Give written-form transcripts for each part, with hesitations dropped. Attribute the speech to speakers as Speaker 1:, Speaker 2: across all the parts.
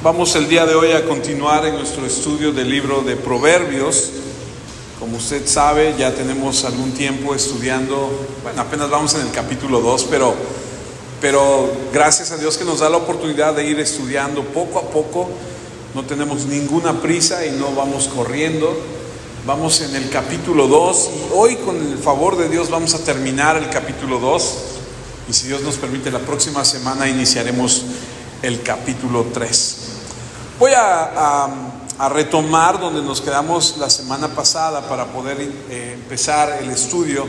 Speaker 1: Vamos el día de hoy a continuar en nuestro estudio del libro de Proverbios. Como usted sabe, ya tenemos algún tiempo estudiando, bueno, apenas vamos en el capítulo 2, pero gracias a Dios que nos da la oportunidad de ir estudiando poco a poco. No tenemos ninguna prisa y no vamos corriendo. Vamos en el capítulo 2 y hoy, con el favor de Dios, vamos a terminar el capítulo 2 y, si Dios nos permite, la próxima semana iniciaremos el capítulo 3. Voy a retomar donde nos quedamos la semana pasada para poder empezar el estudio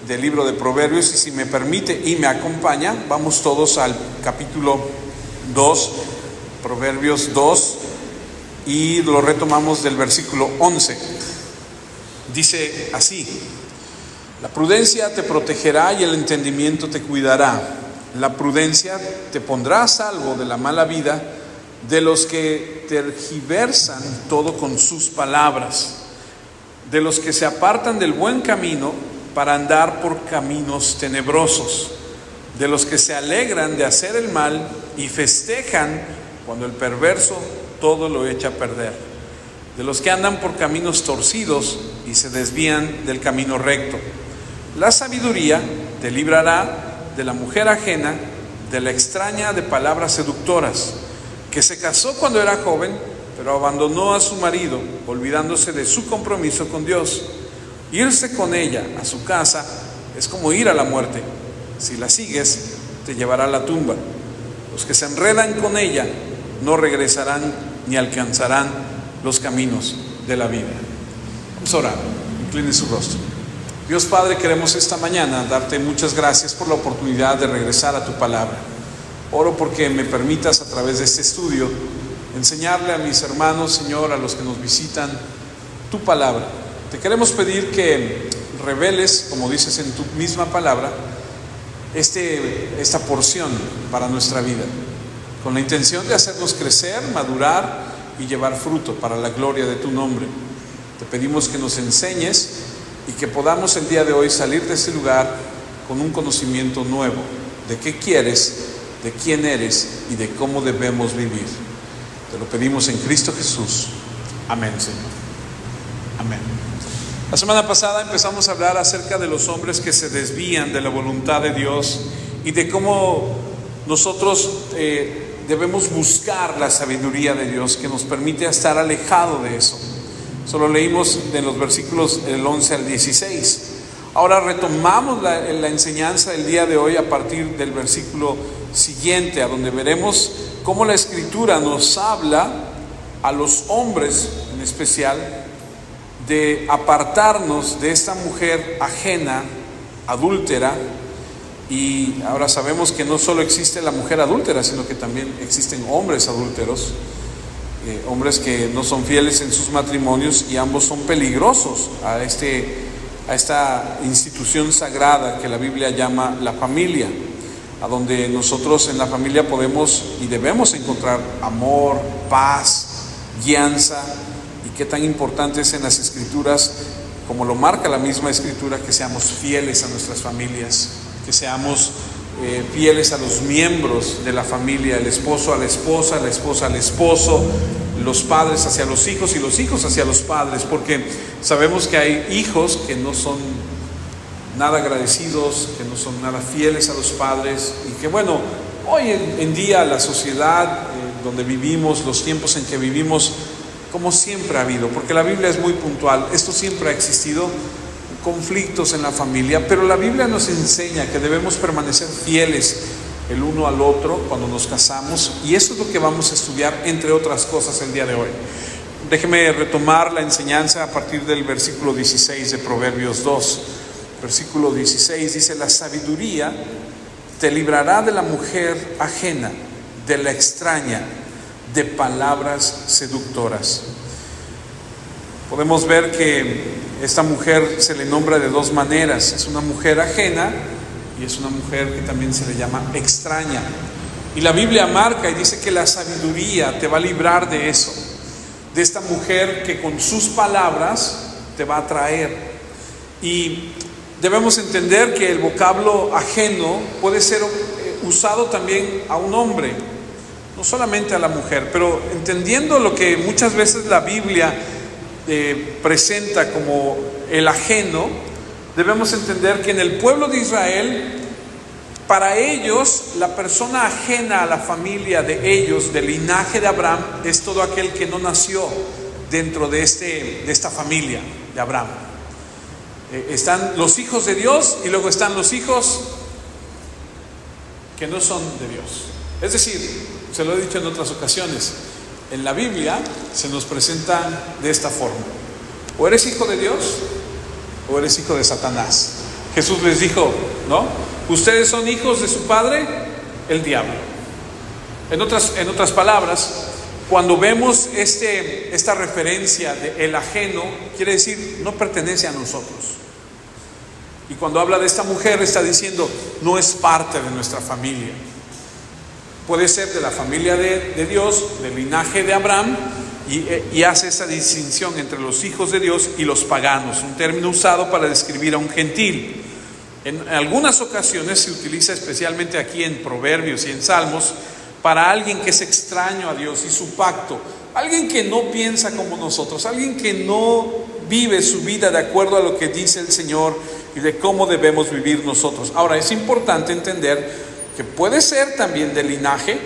Speaker 1: del libro de Proverbios, y si me permite y me acompaña, vamos todos al capítulo 2, Proverbios 2, y lo retomamos del versículo 11. Dice así: la prudencia te protegerá y el entendimiento te cuidará. La prudencia te pondrá a salvo de la mala vida de los que tergiversan todo con sus palabras, de los que se apartan del buen camino para andar por caminos tenebrosos, de los que se alegran de hacer el mal y festejan cuando el perverso todo lo echa a perder, de los que andan por caminos torcidos y se desvían del camino recto. La sabiduría te librará de la mujer ajena, de la extraña de palabras seductoras, que se casó cuando era joven, pero abandonó a su marido, olvidándose de su compromiso con Dios. Irse con ella a su casa es como ir a la muerte. Si la sigues, te llevará a la tumba. Los que se enredan con ella no regresarán ni alcanzarán los caminos de la vida. Vamos a orar. Incline su rostro. Dios Padre, queremos esta mañana darte muchas gracias por la oportunidad de regresar a tu palabra. Oro porque me permitas, a través de este estudio, enseñarle a mis hermanos, Señor, a los que nos visitan, tu palabra. Te queremos pedir que reveles, como dices en tu misma palabra, esta porción para nuestra vida, con la intención de hacernos crecer, madurar y llevar fruto para la gloria de tu nombre. Te pedimos que nos enseñes y que podamos el día de hoy salir de este lugar con un conocimiento nuevo de qué quieres, de quién eres y de cómo debemos vivir. Te lo pedimos en Cristo Jesús. Amén, Señor. Amén. La semana pasada empezamos a hablar acerca de los hombres que se desvían de la voluntad de Dios y de cómo nosotros debemos buscar la sabiduría de Dios que nos permite estar alejado de eso. Solo leímos de los versículos del 11 al 16. Ahora retomamos la enseñanza del día de hoy a partir del versículo siguiente, a donde veremos cómo la Escritura nos habla a los hombres en especial de apartarnos de esta mujer ajena, adúltera. Y ahora sabemos que no solo existe la mujer adúltera, sino que también existen hombres adúlteros, hombres que no son fieles en sus matrimonios, y ambos son peligrosos a esta institución sagrada que la Biblia llama la familia, a donde nosotros en la familia podemos y debemos encontrar amor, paz, guianza. Y qué tan importante es en las Escrituras, como lo marca la misma Escritura, que seamos fieles a nuestras familias, que seamos fieles a los miembros de la familia, el esposo a la esposa al esposo, los padres hacia los hijos y los hijos hacia los padres, porque sabemos que hay hijos que no son nada agradecidos, que no son nada fieles a los padres, y que bueno, hoy en día la sociedad donde vivimos, los tiempos en que vivimos, como siempre ha habido, porque la Biblia es muy puntual, esto siempre ha existido, conflictos en la familia, pero la Biblia nos enseña que debemos permanecer fieles el uno al otro cuando nos casamos, y eso es lo que vamos a estudiar, entre otras cosas, el día de hoy. Déjeme retomar la enseñanza a partir del versículo 16 de Proverbios 2. Versículo 16 dice: la sabiduría te librará de la mujer ajena, de la extraña, de palabras seductoras. Podemos ver que esta mujer se le nombra de dos maneras: es una mujer ajena y es una mujer que también se le llama extraña. Y la Biblia marca y dice que la sabiduría te va a librar de eso, de esta mujer que con sus palabras te va a atraer. Y debemos entender que el vocablo ajeno puede ser usado también a un hombre. no solamente a la mujer, pero entendiendo lo que muchas veces la Biblia presenta como el ajeno, debemos entender que en el pueblo de Israel, para ellos, la persona ajena a la familia de ellos, del linaje de Abraham, es todo aquel que no nació dentro de esta familia de Abraham. Están los hijos de Dios y luego están los hijos que no son de Dios. Es decir, se lo he dicho en otras ocasiones, en la Biblia se nos presenta de esta forma: o eres hijo de Dios o eres hijo de Satanás. Jesús les dijo, ¿no? Ustedes son hijos de su padre, el diablo. En otras palabras, cuando vemos esta referencia de el ajeno, quiere decir no pertenece a nosotros. Y cuando habla de esta mujer, está diciendo no es parte de nuestra familia. Puede ser de la familia de Dios, del linaje de Abraham, y hace esa distinción entre los hijos de Dios y los paganos, un término usado para describir a un gentil. En algunas ocasiones se utiliza, especialmente aquí en Proverbios y en Salmos, para alguien que es extraño a Dios y su pacto, alguien que no piensa como nosotros, alguien que no vive su vida de acuerdo a lo que dice el Señor y de cómo debemos vivir nosotros. Ahora, es importante entender que puede ser también de linaje,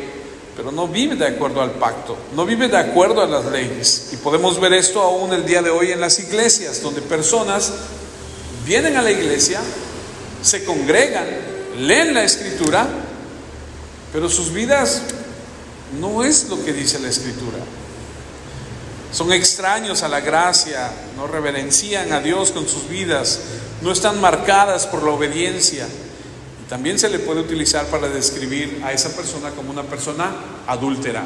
Speaker 1: pero no vive de acuerdo al pacto, no vive de acuerdo a las leyes. Y podemos ver esto aún el día de hoy en las iglesias, donde personas vienen a la iglesia, se congregan, leen la Escritura, pero sus vidas no es lo que dice la Escritura. Son extraños a la gracia, no reverencian a Dios con sus vidas, no están marcadas por la obediencia. Y también se le puede utilizar para describir a esa persona como una persona adúltera.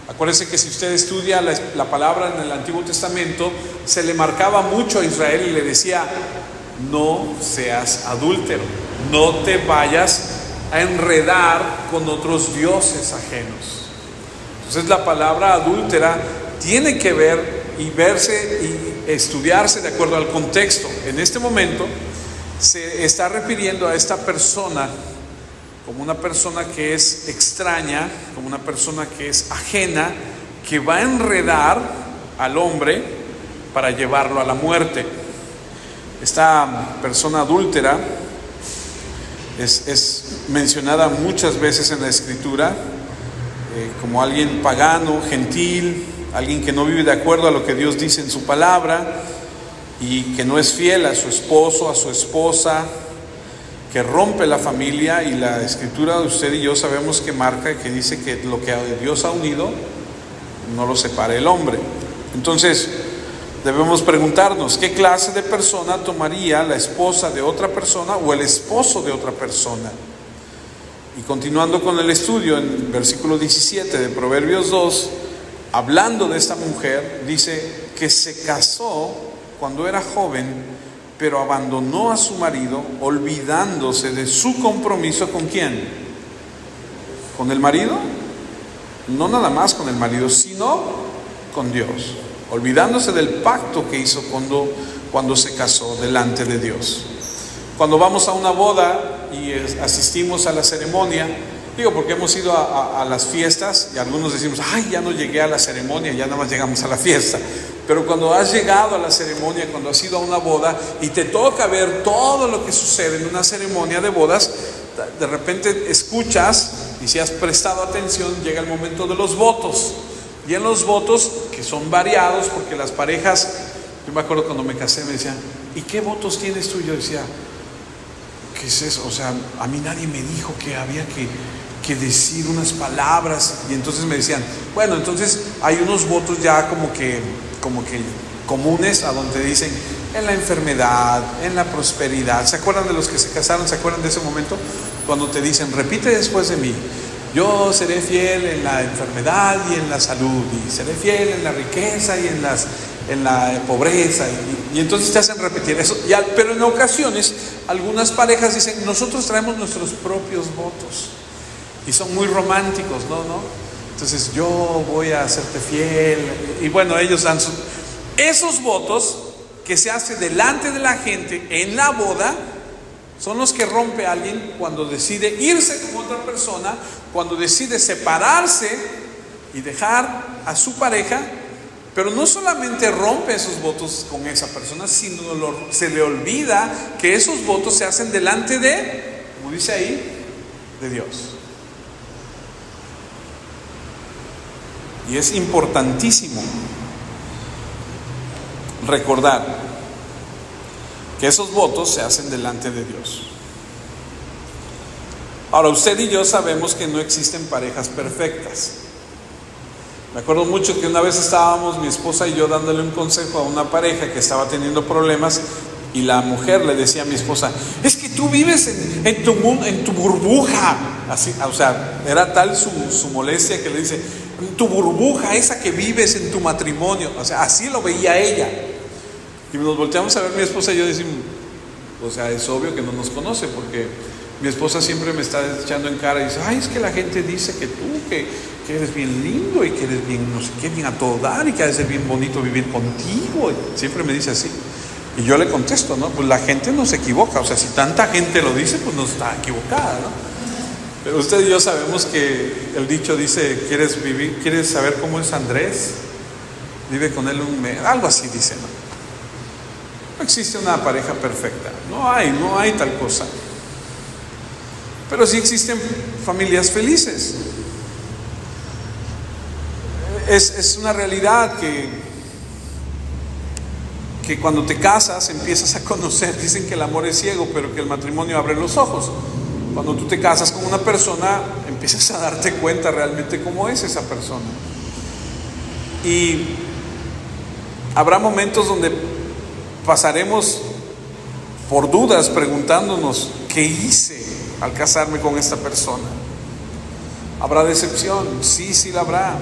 Speaker 1: Acuérdense que si usted estudia la palabra en el Antiguo Testamento, se le marcaba mucho a Israel y le decía: no seas adúltero, no te vayas a enredar con otros dioses ajenos. Entonces la palabra adúltera tiene que ver y verse y estudiarse de acuerdo al contexto. En este momento se está refiriendo a esta persona como una persona que es extraña, como una persona que es ajena, que va a enredar al hombre para llevarlo a la muerte. Esta persona adúltera es mencionada muchas veces en la Escritura como alguien pagano, gentil, alguien que no vive de acuerdo a lo que Dios dice en su palabra y que no es fiel a su esposo, a su esposa, que rompe la familia. Y la Escritura de usted y yo sabemos que marca, que dice que lo que Dios ha unido no lo separe el hombre. Entonces debemos preguntarnos: ¿qué clase de persona tomaría la esposa de otra persona o el esposo de otra persona? Y continuando con el estudio, en versículo 17 de Proverbios 2, hablando de esta mujer, dice que se casó cuando era joven, pero abandonó a su marido, olvidándose de su compromiso. ¿Con quién? ¿Con el marido? No nada más con el marido, sino con Dios, olvidándose del pacto que hizo cuando se casó delante de Dios. Cuando vamos a una boda y asistimos a la ceremonia, digo porque hemos ido a las fiestas y algunos decimos: ay, ya no llegué a la ceremonia, ya nada más llegamos a la fiesta. Pero cuando has llegado a la ceremonia, cuando has ido a una boda y te toca ver todo lo que sucede en una ceremonia de bodas, de repente escuchas, y si has prestado atención, llega el momento de los votos. Y en los votos, que son variados, porque las parejas, yo me acuerdo cuando me casé, me decían: ¿y qué votos tienes tú? Yo decía: ¿qué es eso? O sea, a mí nadie me dijo que había que decir unas palabras. Y entonces me decían: bueno, entonces hay unos votos ya como que comunes, a donde dicen en la enfermedad, en la prosperidad. ¿Se acuerdan de los que se casaron? ¿Se acuerdan de ese momento? Cuando te dicen: repite después de mí: yo seré fiel en la enfermedad y en la salud, y seré fiel en la riqueza y en la pobreza. Y entonces te hacen repetir eso. Pero en ocasiones algunas parejas dicen: nosotros traemos nuestros propios votos, y son muy románticos, ¿no? Entonces, yo voy a hacerte fiel. Y bueno, ellos dan esos votos que se hace delante de la gente en la boda. Son los que rompe alguien cuando decide irse con otra persona, cuando decide separarse y dejar a su pareja, pero no solamente rompe esos votos con esa persona, sino se le olvida que esos votos se hacen delante de, como dice ahí, de Dios. Y es importantísimo recordar que esos votos se hacen delante de Dios. Ahora, usted y yo sabemos que no existen parejas perfectas. Me acuerdo mucho que una vez estábamos mi esposa y yo dándole un consejo a una pareja que estaba teniendo problemas, y la mujer le decía a mi esposa: es que tú vives en tu mundo, en tu burbuja. Así, o sea, era tal su molestia que le dice: en tu burbuja, esa que vives en tu matrimonio. O sea, así lo veía ella. Y nos volteamos a ver mi esposa y yo decimos: o sea, es obvio que no nos conoce, porque mi esposa siempre me está echando en cara y dice: ay, es que la gente dice que tú, que eres bien lindo y que eres bien, no sé qué, bien a todo dar, y que ha de ser bien bonito vivir contigo. Y siempre me dice así. Y yo le contesto, ¿no? Pues la gente no se equivoca. O sea, si tanta gente lo dice, pues no está equivocada, ¿no? Pero usted y yo sabemos que el dicho dice: ¿quieres saber cómo es Andrés? Vive con él un mes. Algo así dice, ¿no? No existe una pareja perfecta. No hay tal cosa. Pero sí existen familias felices. Es una realidad que cuando te casas empiezas a conocer. Dicen que el amor es ciego, pero que el matrimonio abre los ojos. Cuando tú te casas con una persona, empiezas a darte cuenta realmente cómo es esa persona. Y habrá momentos donde pasaremos por dudas preguntándonos: ¿qué hice al casarme con esta persona? ¿Habrá decepción? Sí la habrá.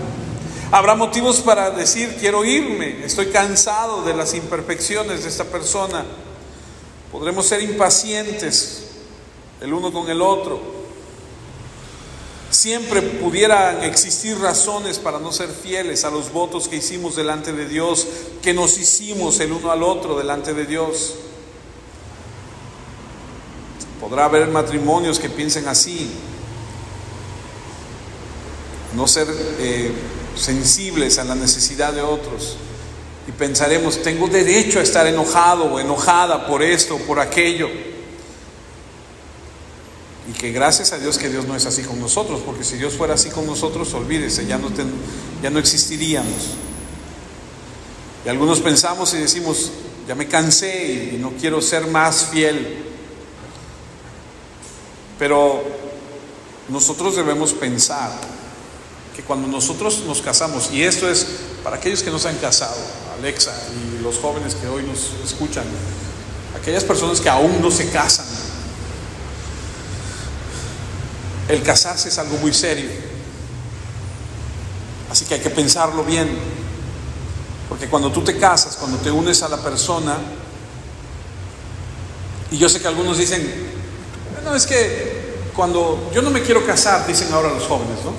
Speaker 1: Habrá motivos para decir: quiero irme, estoy cansado de las imperfecciones de esta persona. Podremos ser impacientes el uno con el otro. Siempre pudieran existir razones para no ser fieles a los votos que hicimos delante de Dios, que nos hicimos el uno al otro delante de Dios. Podrá haber matrimonios que piensen así, no ser sensibles a la necesidad de otros, y pensaremos: tengo derecho a estar enojado o enojada por esto o por aquello. Y que gracias a Dios que Dios no es así con nosotros, porque si Dios fuera así con nosotros, olvídese, ya no existiríamos. Y algunos pensamos y decimos: ya me cansé y no quiero ser más fiel. Pero nosotros debemos pensar que cuando nosotros nos casamos, y esto es para aquellos que no se han casado, Alexa, y los jóvenes que hoy nos escuchan, aquellas personas que aún no se casan, el casarse es algo muy serio. Así que hay que pensarlo bien, porque cuando tú te casas, cuando te unes a la persona, y yo sé que algunos dicen: no, es que cuando yo no me quiero casar, dicen ahora los jóvenes, ¿no?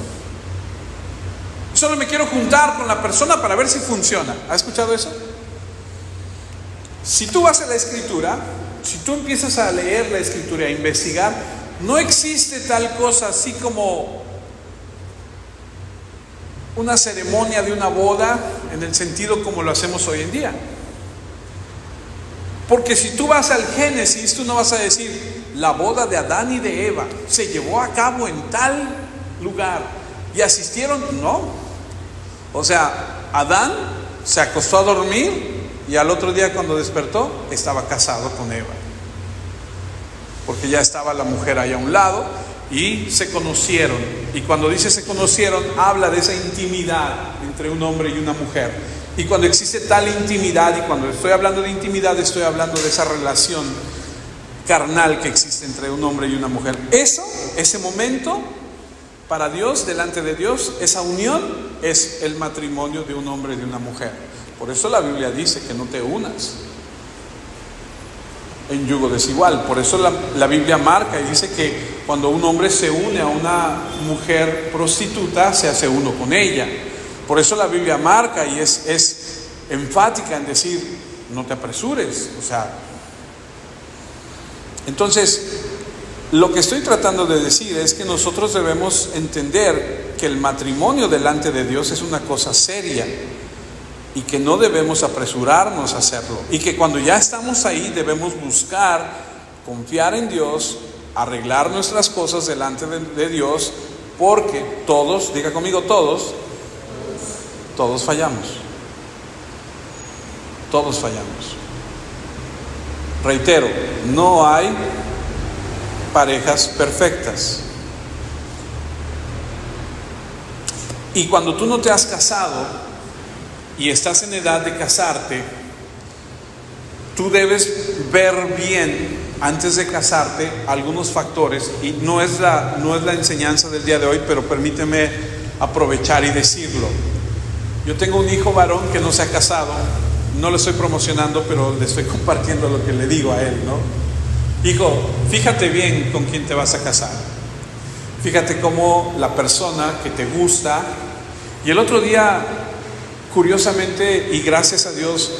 Speaker 1: Solo me quiero juntar con la persona para ver si funciona. ¿Ha escuchado eso? Si tú vas a la Escritura, si tú empiezas a leer la Escritura, a investigar, no existe tal cosa así como una ceremonia de una boda en el sentido como lo hacemos hoy en día. Porque si tú vas al Génesis, tú no vas a decir: la boda de Adán y de Eva se llevó a cabo en tal lugar y asistieron. No. O sea, Adán se acostó a dormir y al otro día, cuando despertó, estaba casado con Eva, porque ya estaba la mujer ahí a un lado y se conocieron. Y cuando dice se conocieron, habla de esa intimidad entre un hombre y una mujer. Y cuando existe tal intimidad, y cuando estoy hablando de intimidad, estoy hablando de esa relación carnal que existe entre un hombre y una mujer. Ese momento, para Dios, delante de Dios, esa unión es el matrimonio de un hombre y de una mujer. Por eso la Biblia dice que no te unas en yugo desigual. Por eso la Biblia marca y dice que cuando un hombre se une a una mujer prostituta, se hace uno con ella. Por eso la Biblia marca y es enfática en decir: no te apresures. O sea, entonces, Lo que estoy tratando de decir es que nosotros debemos entender que el matrimonio delante de Dios es una cosa seria y que no debemos apresurarnos a hacerlo, y que cuando ya estamos ahí debemos buscar, confiar en Dios, arreglar nuestras cosas delante de Dios, porque todos, diga conmigo todos fallamos. Todos fallamos. Reitero, no hay parejas perfectas. Y cuando tú no te has casado y estás en edad de casarte, tú debes ver bien antes de casarte algunos factores, y no es la enseñanza del día de hoy, pero permíteme aprovechar y decirlo. Yo tengo un hijo varón que no se ha casado, no le estoy promocionando, pero le estoy compartiendo lo que le digo a él, ¿no? Hijo, fíjate bien con quién te vas a casar. Fíjate cómo la persona que te gusta. Y el otro día, curiosamente y gracias a Dios,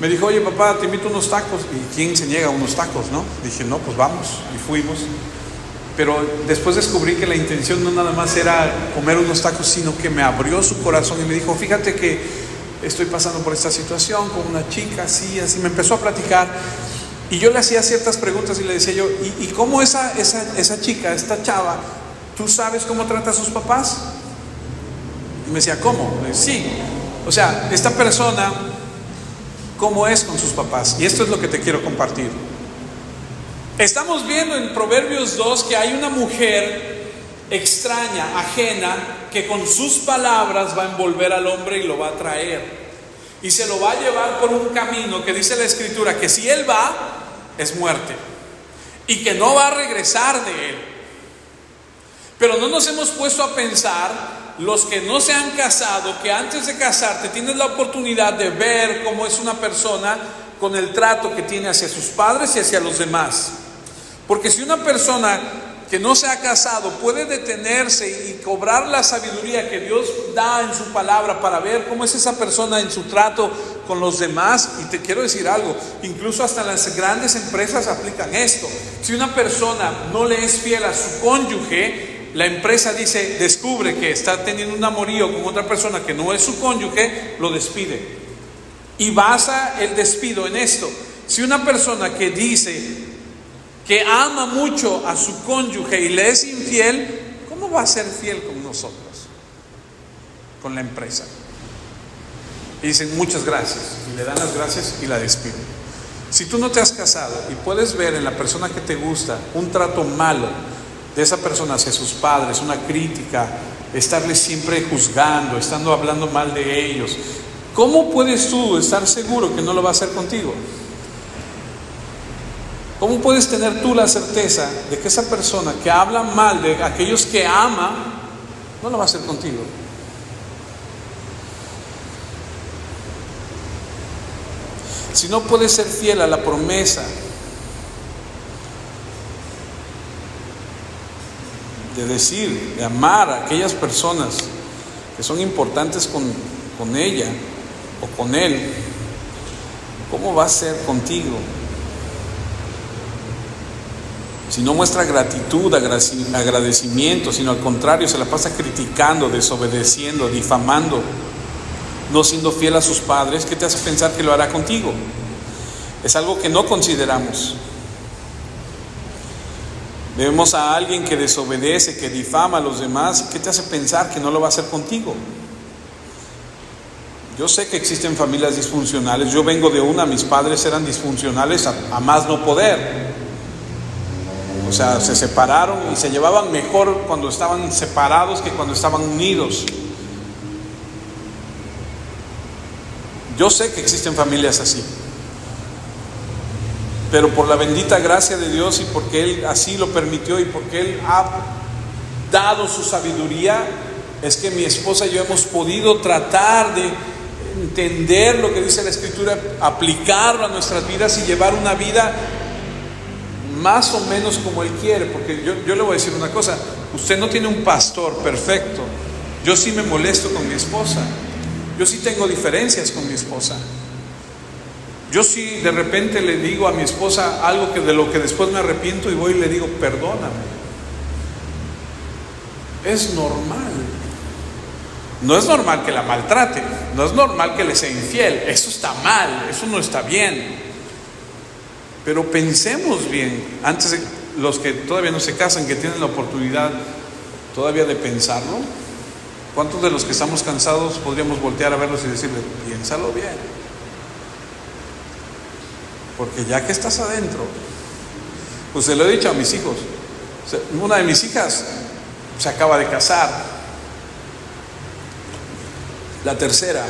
Speaker 1: me dijo: oye papá, te invito a unos tacos. ¿Y quién se niega a unos tacos, no? Dije: no, pues vamos. Y fuimos. Pero después descubrí que la intención no nada más era comer unos tacos, sino que me abrió su corazón y me dijo: fíjate que estoy pasando por esta situación con una chica, así. Me empezó a platicar. Y yo le hacía ciertas preguntas y le decía yo: ¿y cómo esa chica, esta chava, tú sabes cómo trata a sus papás? Y me decía: ¿cómo? Le decía: sí. O sea, esta persona, ¿cómo es con sus papás? Y esto es lo que te quiero compartir. Estamos viendo en Proverbios 2 que hay una mujer extraña, ajena, que con sus palabras va a envolver al hombre y lo va a traer. Y se lo va a llevar por un camino que dice la Escritura que si él va, es muerte. Y que no va a regresar de él. Pero no nos hemos puesto a pensar, los que no se han casado, que antes de casarte tienes la oportunidad de ver cómo es una persona con el trato que tiene hacia sus padres y hacia los demás. Porque si una persona que no se ha casado puede detenerse y cobrar la sabiduría que Dios da en su palabra para ver cómo es esa persona en su trato con los demás, y te quiero decir algo, incluso hasta las grandes empresas aplican esto. Si una persona no le es fiel a su cónyuge, la empresa dice, descubre que está teniendo un amorío con otra persona que no es su cónyuge, lo despide. Y basa el despido en esto. Si una persona que dice que ama mucho a su cónyuge y le es infiel, ¿cómo va a ser fiel con nosotros? Con la empresa. Y dicen: muchas gracias, y le dan las gracias y la despiden. Si tú no te has casado y puedes ver en la persona que te gusta un trato malo de esa persona hacia sus padres, una crítica, estarles siempre juzgando, estando hablando mal de ellos, ¿cómo puedes tú estar seguro que no lo va a hacer contigo? ¿Cómo puedes tener tú la certeza de que esa persona que habla mal de aquellos que ama, no lo va a hacer contigo? Si no puedes ser fiel a la promesa de decir, de amar a aquellas personas que son importantes con ella o con él, ¿cómo va a ser contigo? Si no muestra gratitud, agradecimiento, sino al contrario, se la pasa criticando, desobedeciendo, difamando, no siendo fiel a sus padres, ¿qué te hace pensar que lo hará contigo? Es algo que no consideramos. Vemos a alguien que desobedece, que difama a los demás, ¿qué te hace pensar que no lo va a hacer contigo? Yo sé que existen familias disfuncionales. Yo vengo de una, mis padres eran disfuncionales a más no poder. O sea, se separaron y se llevaban mejor cuando estaban separados que cuando estaban unidos. Yo sé que existen familias así. Pero por la bendita gracia de Dios y porque Él así lo permitió y porque Él ha dado su sabiduría, es que mi esposa y yo hemos podido tratar de entender lo que dice la Escritura, aplicarlo a nuestras vidas y llevar una vida más o menos como Él quiere. Porque yo le voy a decir una cosa: usted no tiene un pastor perfecto. Yo sí me molesto con mi esposa, yo sí tengo diferencias con mi esposa, Yo sí de repente le digo a mi esposa algo de lo que después me arrepiento y voy y le digo, perdóname. Es normal. No es normal que la maltrate, no es normal que le sea infiel, eso está mal, eso no está bien. Pero pensemos bien, antes de los que todavía no se casan, que tienen la oportunidad todavía de pensarlo, ¿cuántos de los que estamos cansados podríamos voltear a verlos y decirle, piénsalo bien? Porque ya que estás adentro, pues se lo he dicho a mis hijos. Una de mis hijas se acaba de casar, la tercera,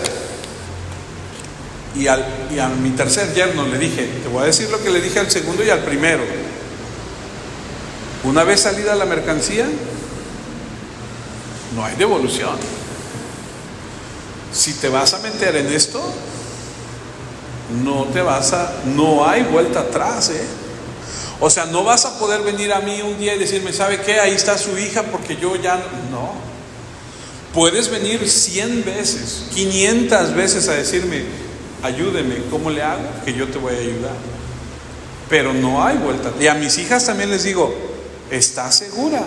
Speaker 1: y a mi tercer yerno le dije, te voy a decir lo que le dije al segundo y al primero. Una vez salida la mercancía, no hay devolución. Si te vas a meter en esto, no hay vuelta atrás, O sea, no vas a poder venir a mí un día y decirme, ¿sabe qué? Ahí está su hija porque yo ya no. Puedes venir 100 veces, 500 veces a decirme, ayúdeme, ¿cómo le hago? Que yo te voy a ayudar. Pero no hay vuelta. Y a mis hijas también les digo, ¿estás segura?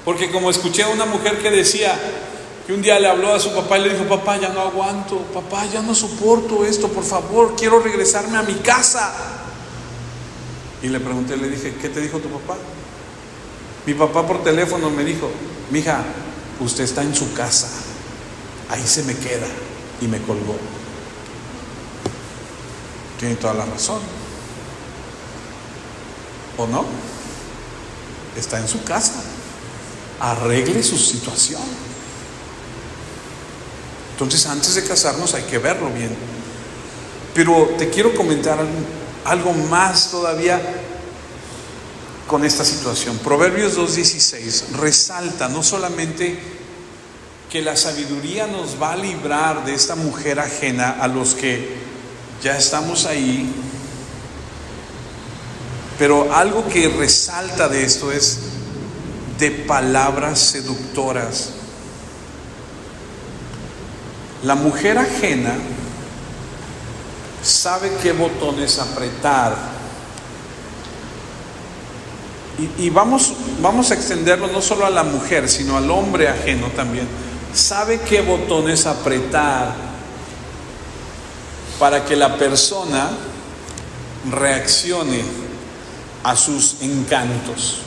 Speaker 1: Porque como escuché a una mujer que decía que un día le habló a su papá y le dijo, papá, ya no aguanto, papá, ya no soporto esto, por favor, quiero regresarme a mi casa. Y le pregunté, le dije, ¿qué te dijo tu papá? Mi papá por teléfono me dijo, mija, usted está en su casa, ahí se me queda, y me colgó. Tiene toda la razón, ¿o no? Está en su casa, arregle su situación. Entonces, antes de casarnos hay que verlo bien. Pero te quiero comentar algo más todavía con esta situación. Proverbios 2:16 resalta no solamente que la sabiduría nos va a librar de esta mujer ajena a los que ya estamos ahí, pero algo que resalta de esto es de palabras seductoras. La mujer ajena sabe qué botones apretar. Y vamos a extenderlo no solo a la mujer, sino al hombre ajeno también. Sabe qué botones apretar para que la persona reaccione a sus encantos.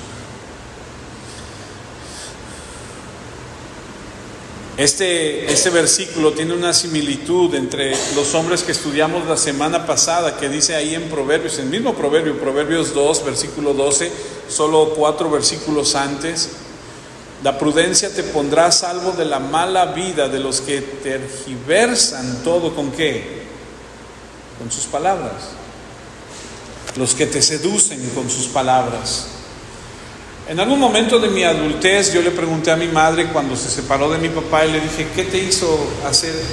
Speaker 1: Este versículo tiene una similitud entre los hombres que estudiamos la semana pasada, que dice ahí en Proverbios, el mismo proverbio, Proverbios 2, versículo 12, solo 4 versículos antes. La prudencia te pondrá a salvo de la mala vida de los que tergiversan todo, ¿con qué? Con sus palabras. Los que te seducen con sus palabras. En algún momento de mi adultez yo le pregunté a mi madre cuando se separó de mi papá y le dije, ¿qué te hizo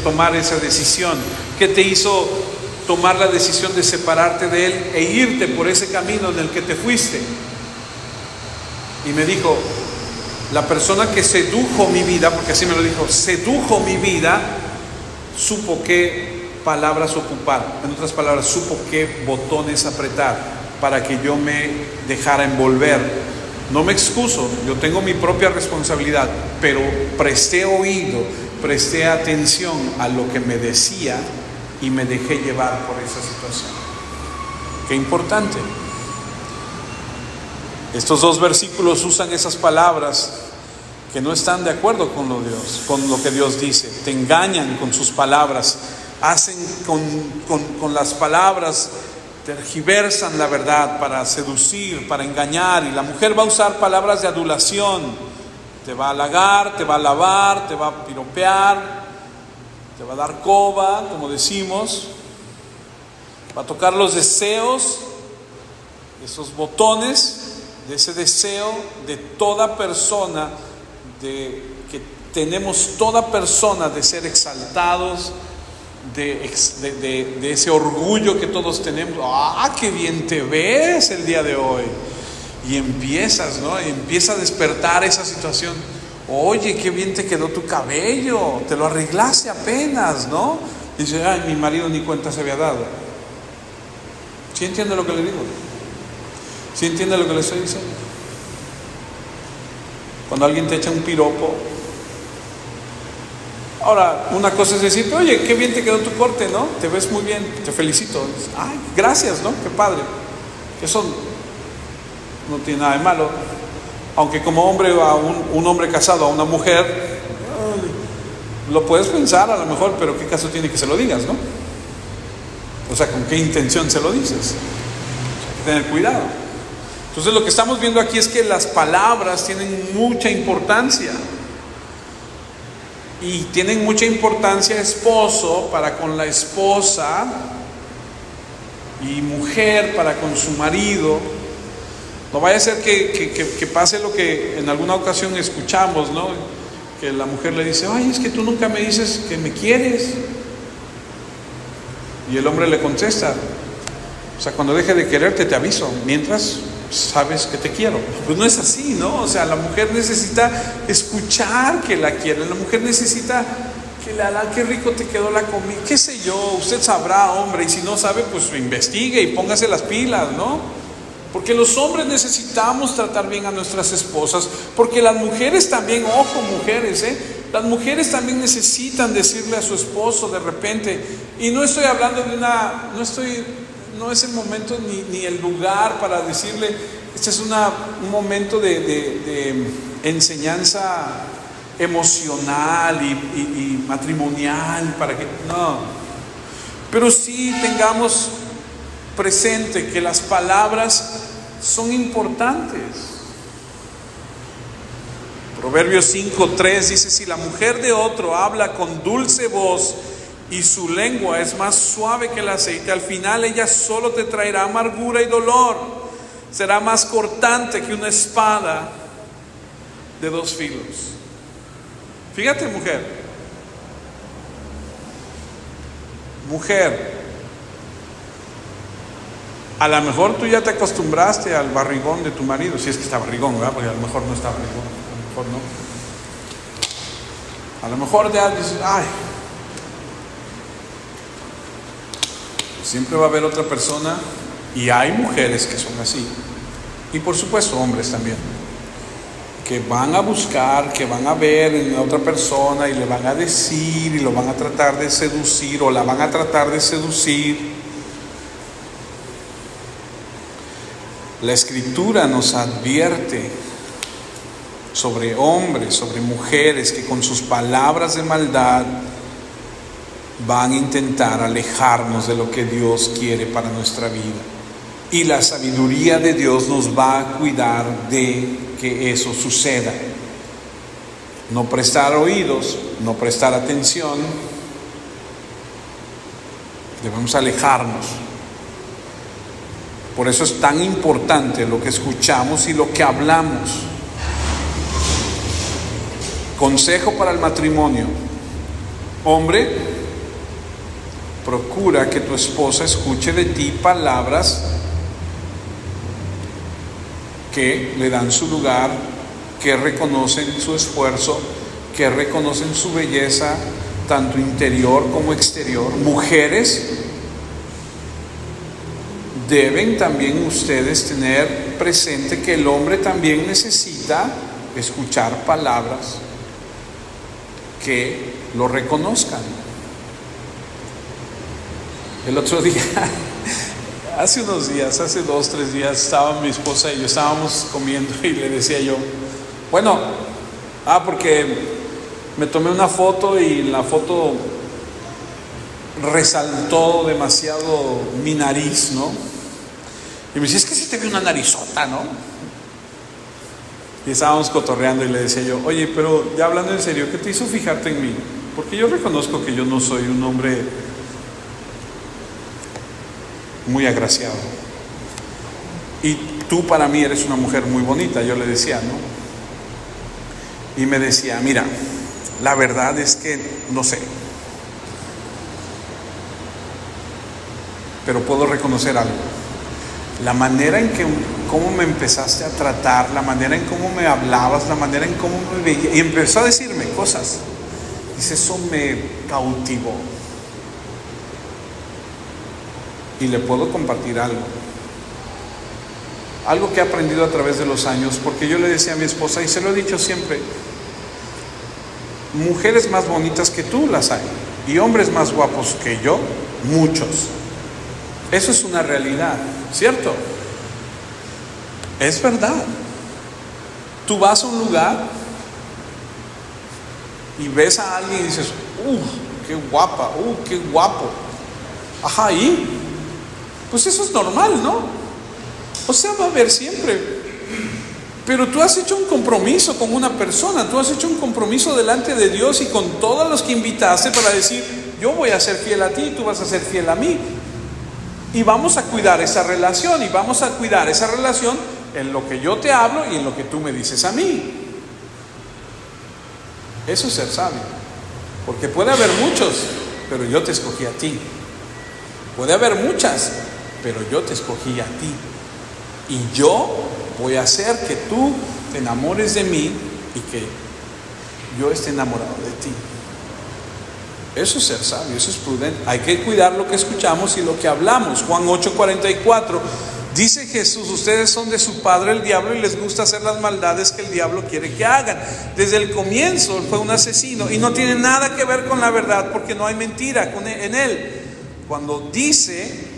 Speaker 1: tomar esa decisión? ¿Qué te hizo tomar la decisión de separarte de él e irte por ese camino en el que te fuiste? Y me dijo, la persona que sedujo mi vida, porque así me lo dijo, sedujo mi vida, supo qué palabras ocupar. En otras palabras, supo qué botones apretar para que yo me dejara envolver. No me excuso, yo tengo mi propia responsabilidad, pero presté oído, presté atención a lo que me decía y me dejé llevar por esa situación. Qué importante. Estos dos versículos usan esas palabras que no están de acuerdo con lo que Dios dice. Te engañan con sus palabras, hacen con las palabras, tergiversan la verdad para seducir, para engañar. Y la mujer va a usar palabras de adulación. Te va a halagar, te va a alabar, te va a piropear, te va a dar coba, como decimos. Va a tocar los deseos, esos botones de ese deseo de toda persona, de que tenemos toda persona de ser exaltados, de ese orgullo que todos tenemos. ¡Ah, qué bien te ves el día de hoy! Y empiezas, ¿no? Empieza a despertar esa situación. Oye, qué bien te quedó tu cabello, te lo arreglaste apenas, ¿no? Y dice, ay, mi marido ni cuenta se había dado. ¿Sí entiende lo que le digo? ¿Sí entiende lo que le estoy diciendo? Cuando alguien te echa un piropo. Ahora, una cosa es decir, oye, qué bien te quedó tu corte, ¿no? Te ves muy bien, te felicito. Ay, gracias, ¿no? Qué padre. Eso no tiene nada de malo. Aunque como hombre, a un hombre casado, a una mujer, lo puedes pensar a lo mejor, pero ¿qué caso tiene que se lo digas, no? O sea, ¿con qué intención se lo dices? Hay que tener cuidado. Entonces lo que estamos viendo aquí es que las palabras tienen mucha importancia. Y tienen mucha importancia esposo para con la esposa y mujer para con su marido. No vaya a ser que pase lo que en alguna ocasión escuchamos, ¿no? Que la mujer le dice, ay, es que tú nunca me dices que me quieres. Y el hombre le contesta, o sea, cuando deje de quererte te aviso, mientras sabes que te quiero. Pues no es así, ¿no? O sea, la mujer necesita escuchar que la quieren, la mujer necesita que le haga, qué rico te quedó la comida, qué sé yo, usted sabrá, hombre, y si no sabe, pues investigue y póngase las pilas, ¿no? Porque los hombres necesitamos tratar bien a nuestras esposas, porque las mujeres también, ojo mujeres, las mujeres también necesitan decirle a su esposo de repente, y no estoy hablando de no es el momento ni el lugar para decirle, este es un momento de enseñanza emocional y matrimonial, para que, no, pero sí tengamos presente que las palabras son importantes. Proverbios 5:3 dice, si la mujer de otro habla con dulce voz y su lengua es más suave que el aceite, al final ella solo te traerá amargura y dolor. Será más cortante que una espada de 2 filos. Fíjate, mujer, a lo mejor tú ya te acostumbraste al barrigón de tu marido, si es que está barrigón, ¿verdad? Porque a lo mejor no está barrigón, a lo mejor no. A lo mejor ya dices, ay, siempre va a haber otra persona, y hay mujeres que son así, y por supuesto hombres también, que van a buscar, que van a ver en otra persona y le van a decir y lo van a tratar de seducir o la van a tratar de seducir. La Escritura nos advierte sobre hombres, sobre mujeres que con sus palabras de maldad van a intentar alejarnos de lo que Dios quiere para nuestra vida. Y la sabiduría de Dios nos va a cuidar de que eso suceda. No prestar oídos, no prestar atención. Debemos alejarnos. Por eso es tan importante lo que escuchamos y lo que hablamos. Consejo para el matrimonio. Hombre, procura que tu esposa escuche de ti palabras que le dan su lugar, que reconocen su esfuerzo, que reconocen su belleza, tanto interior como exterior. Mujeres, deben también ustedes tener presente que el hombre también necesita escuchar palabras que lo reconozcan. El otro día, hace unos días, hace 2, 3 días, estaba mi esposa y yo estábamos comiendo y le decía yo, bueno, porque me tomé una foto y la foto resaltó demasiado mi nariz, ¿no? Y me decía, es que sí te ve una narizota, ¿no? Y estábamos cotorreando y le decía yo, oye, pero ya hablando en serio, ¿qué te hizo fijarte en mí? Porque yo reconozco que yo no soy un hombre muy agraciado. Y tú para mí eres una mujer muy bonita, yo le decía, ¿no? Y me decía, mira, la verdad es que no sé, pero puedo reconocer algo. La manera en que, cómo me empezaste a tratar, la manera en cómo me hablabas, la manera en cómo me veías, y empezó a decirme cosas. Dice, eso me cautivó. y le puedo compartir algo. Algo que he aprendido a través de los años, porque yo le decía a mi esposa, y se lo he dicho siempre, mujeres más bonitas que tú las hay, y hombres más guapos que yo, muchos. Eso es una realidad, ¿cierto? Es verdad. Tú vas a un lugar y ves a alguien y dices, qué guapa, qué guapo. Ajá, ¿y? Pues eso es normal, ¿no? O sea, va a haber siempre. Pero tú has hecho un compromiso con una persona, tú has hecho un compromiso delante de Dios y con todos los que invitaste para decir, yo voy a ser fiel a ti y tú vas a ser fiel a mí. Y vamos a cuidar esa relación, y vamos a cuidar esa relación en lo que yo te hablo y en lo que tú me dices a mí. Eso es ser sabio. Porque puede haber muchos, pero yo te escogí a ti. Puede haber muchas, pero yo te escogí a ti. Y yo voy a hacer que tú te enamores de mí y que yo esté enamorado de ti. Eso es ser sabio, eso es prudente. Hay que cuidar lo que escuchamos y lo que hablamos. Juan 8:44 dice Jesús, ustedes son de su padre el diablo y les gusta hacer las maldades que el diablo quiere que hagan. Desde el comienzo fue un asesino y no tiene nada que ver con la verdad, porque no hay mentira en él. Cuando dice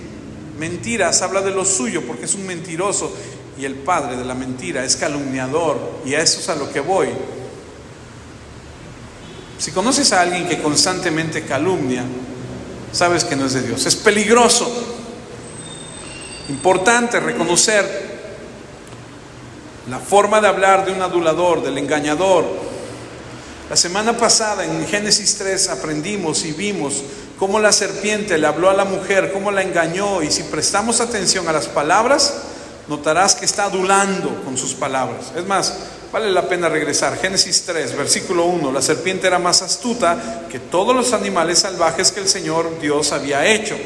Speaker 1: mentiras, habla de lo suyo, porque es un mentiroso, y el padre de la mentira es calumniador, y a eso es a lo que voy. Si conoces a alguien que constantemente calumnia, sabes que no es de Dios. Es peligroso. Importante reconocer la forma de hablar de un adulador, del engañador. La semana pasada en Génesis 3 aprendimos y vimos cómo la serpiente le habló a la mujer, cómo la engañó, y si prestamos atención a las palabras, notarás que está adulando con sus palabras. Es más, vale la pena regresar. Génesis 3, versículo 1. La serpiente era más astuta que todos los animales salvajes que el Señor Dios había hecho.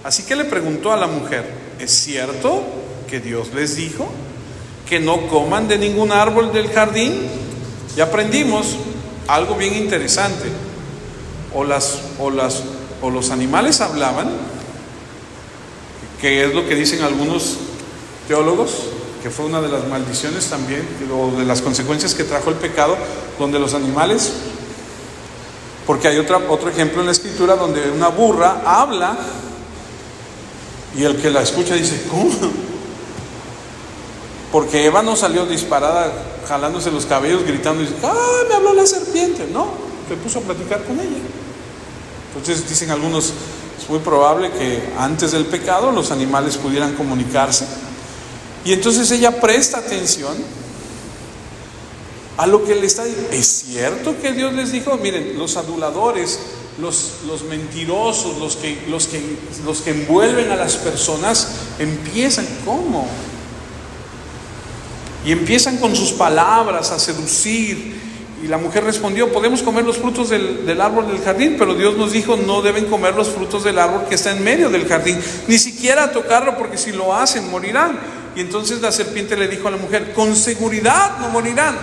Speaker 1: Así que le preguntó a la mujer, ¿es cierto que Dios les dijo que no coman de ningún árbol del jardín? Ya aprendimos algo bien interesante. O los animales hablaban, que es lo que dicen algunos teólogos, que fue una de las maldiciones también, o de las consecuencias que trajo el pecado, donde los animales, porque hay otro ejemplo en la escritura donde una burra habla y el que la escucha dice, ¿cómo? Porque Eva no salió disparada jalándose los cabellos gritando y dice, ¡ah, me habló la serpiente! No, se puso a platicar con ella. Entonces dicen algunos, es muy probable que antes del pecado los animales pudieran comunicarse. Y entonces ella presta atención a lo que le está diciendo. ¿Es cierto que Dios les dijo? Miren, los aduladores, los mentirosos, los que envuelven a las personas, empiezan ¿cómo? Y empiezan con sus palabras a seducir. Y la mujer respondió, podemos comer los frutos del árbol del jardín, pero Dios nos dijo, no deben comer los frutos del árbol que está en medio del jardín, ni siquiera tocarlo, porque si lo hacen morirán. Y entonces la serpiente le dijo a la mujer, con seguridad no morirán.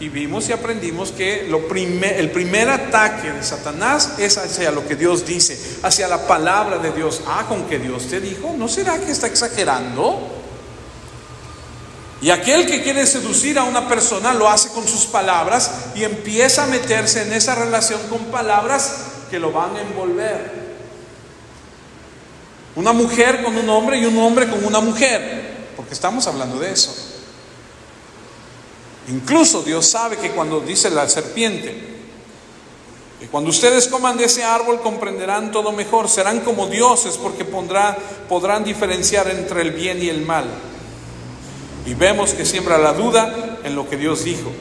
Speaker 1: Y vimos y aprendimos que el primer ataque de Satanás es hacia lo que Dios dice, hacia la palabra de Dios. Con que Dios te dijo, ¿no será que está exagerando? Y aquel que quiere seducir a una persona lo hace con sus palabras y empieza a meterse en esa relación con palabras que lo van a envolver. Una mujer con un hombre y un hombre con una mujer, porque estamos hablando de eso. Incluso Dios sabe que cuando dice la serpiente, que cuando ustedes coman de ese árbol comprenderán todo mejor, serán como dioses porque podrán diferenciar entre el bien y el mal. Y vemos que siembra la duda en lo que Dios dijo,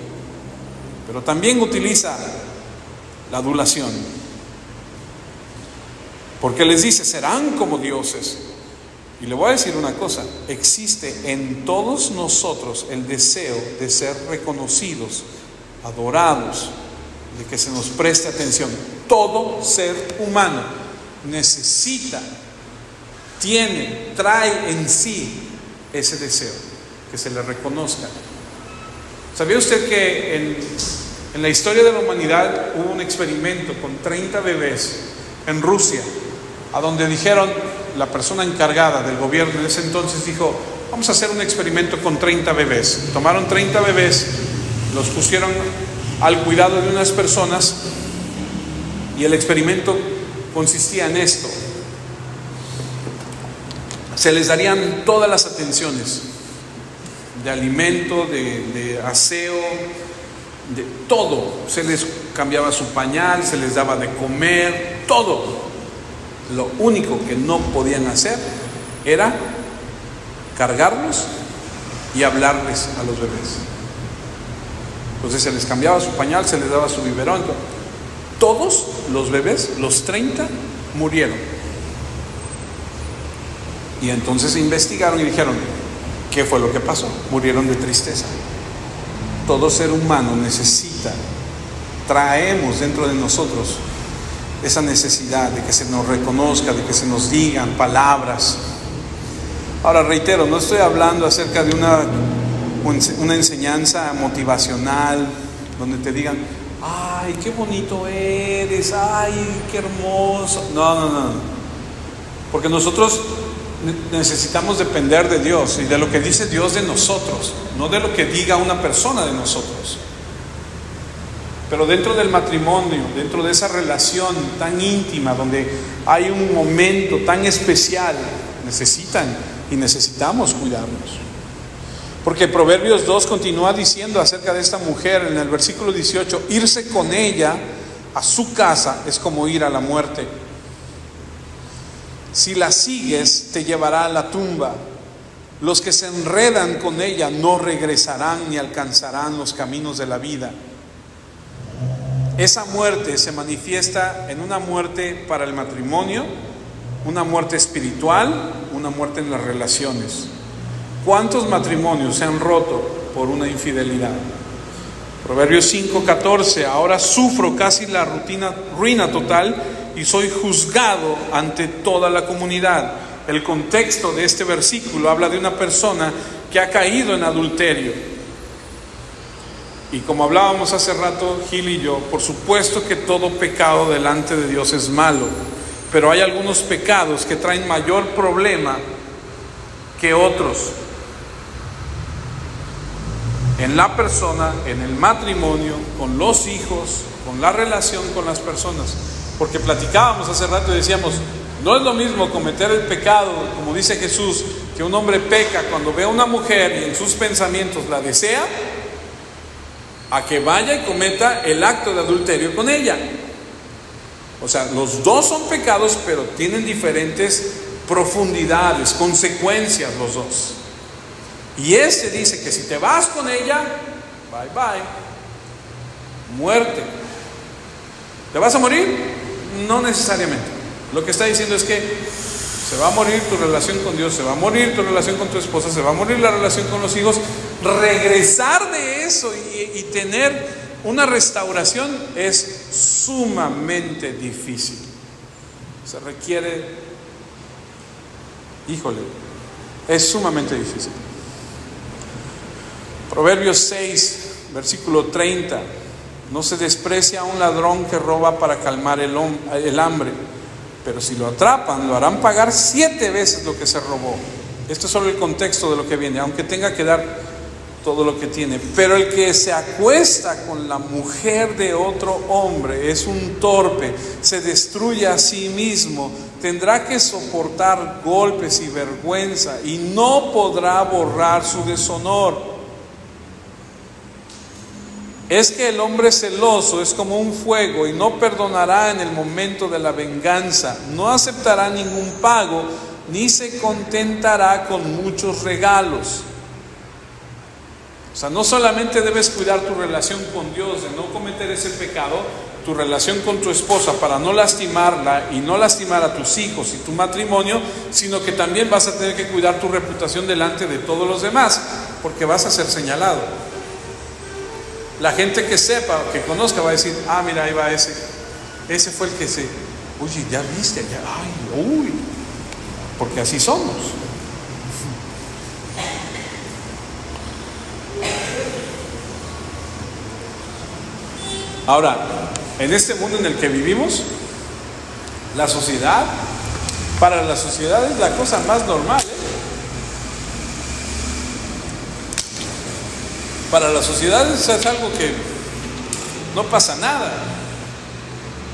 Speaker 1: pero también utiliza la adulación, porque les dice, serán como dioses. Y le voy a decir una cosa, existe en todos nosotros el deseo de ser reconocidos, adorados, de que se nos preste atención. Todo ser humano necesita, trae en sí ese deseo, que se le reconozca. ¿Sabía usted que en la historia de la humanidad hubo un experimento con 30 bebés en Rusia, a donde dijeron, la persona encargada del gobierno en ese entonces dijo: vamos a hacer un experimento con 30 bebés. Tomaron 30 bebés, los pusieron al cuidado de unas personas, y el experimento consistía en esto: se les darían todas las atenciones de alimento, de aseo, de todo. Se les cambiaba su pañal, se les daba de comer, todo. Lo único que no podían hacer era cargarlos y hablarles a los bebés. Entonces se les cambiaba su pañal, se les daba su biberón. Todos los bebés, los 30, murieron. Y entonces investigaron y dijeron: ¿qué fue lo que pasó? Murieron de tristeza. Todo ser humano necesita, traemos dentro de nosotros esa necesidad de que se nos reconozca, de que se nos digan palabras. Ahora reitero, no estoy hablando acerca de una enseñanza motivacional donde te digan: ay, qué bonito eres, ay, qué hermoso. No. Porque nosotros necesitamos depender de Dios y de lo que dice Dios de nosotros, no de lo que diga una persona de nosotros. Pero dentro del matrimonio, dentro de esa relación tan íntima, donde hay un momento tan especial, necesitamos cuidarnos. Porque Proverbios 2 continúa diciendo acerca de esta mujer en el versículo 18: irse con ella a su casa es como ir a la muerte. Si la sigues, te llevará a la tumba. Los que se enredan con ella no regresarán ni alcanzarán los caminos de la vida. Esa muerte se manifiesta en una muerte para el matrimonio, una muerte espiritual, una muerte en las relaciones. ¿Cuántos matrimonios se han roto por una infidelidad? Proverbios 5:14: ahora sufro casi la ruina total y soy juzgado ante toda la comunidad. El contexto de este versículo habla de una persona que ha caído en adulterio. Y como hablábamos hace rato Gil y yo, por supuesto que todo pecado delante de Dios es malo, pero hay algunos pecados que traen mayor problema que otros en la persona, en el matrimonio, con los hijos, con la relación con las personas. Porque platicábamos hace rato y decíamos: no es lo mismo cometer el pecado, como dice Jesús, que un hombre peca cuando ve a una mujer y en sus pensamientos la desea, a que vaya y cometa el acto de adulterio con ella. O sea, los dos son pecados, pero tienen diferentes profundidades, consecuencias los dos. Y este dice que si te vas con ella, bye bye, muerte. ¿Te vas a morir? No necesariamente. Lo que está diciendo es que se va a morir tu relación con Dios, se va a morir tu relación con tu esposa, se va a morir la relación con los hijos. Regresar de eso y tener una restauración es sumamente difícil. Se requiere, es sumamente difícil. Proverbios 6, versículo 30: no se desprecia a un ladrón que roba para calmar el hambre, pero si lo atrapan, lo harán pagar 7 veces lo que se robó. Esto es solo el contexto de lo que viene, aunque tenga que dar todo lo que tiene. Pero el que se acuesta con la mujer de otro hombre es un torpe, se destruye a sí mismo, tendrá que soportar golpes y vergüenza y no podrá borrar su deshonor. Es que el hombre celoso es como un fuego y no perdonará en el momento de la venganza, no aceptará ningún pago, ni se contentará con muchos regalos. O sea, no solamente debes cuidar tu relación con Dios, de no cometer ese pecado, tu relación con tu esposa para no lastimarla y no lastimar a tus hijos y tu matrimonio, sino que también vas a tener que cuidar tu reputación delante de todos los demás, porque vas a ser señalado. La gente que sepa, que conozca, va a decir: ah, mira, ahí va ese fue el que oye, ya viste, porque así somos. Ahora, en este mundo en el que vivimos, la sociedad Para la sociedad es la cosa más normal, ¿eh? Para la sociedad es algo que no pasa nada.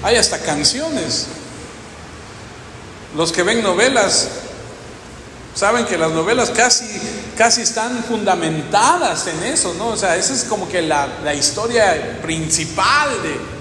Speaker 1: Hay hasta canciones. Los que ven novelas saben que las novelas casi están fundamentadas en eso, ¿no? O sea, esa es como que la historia principal de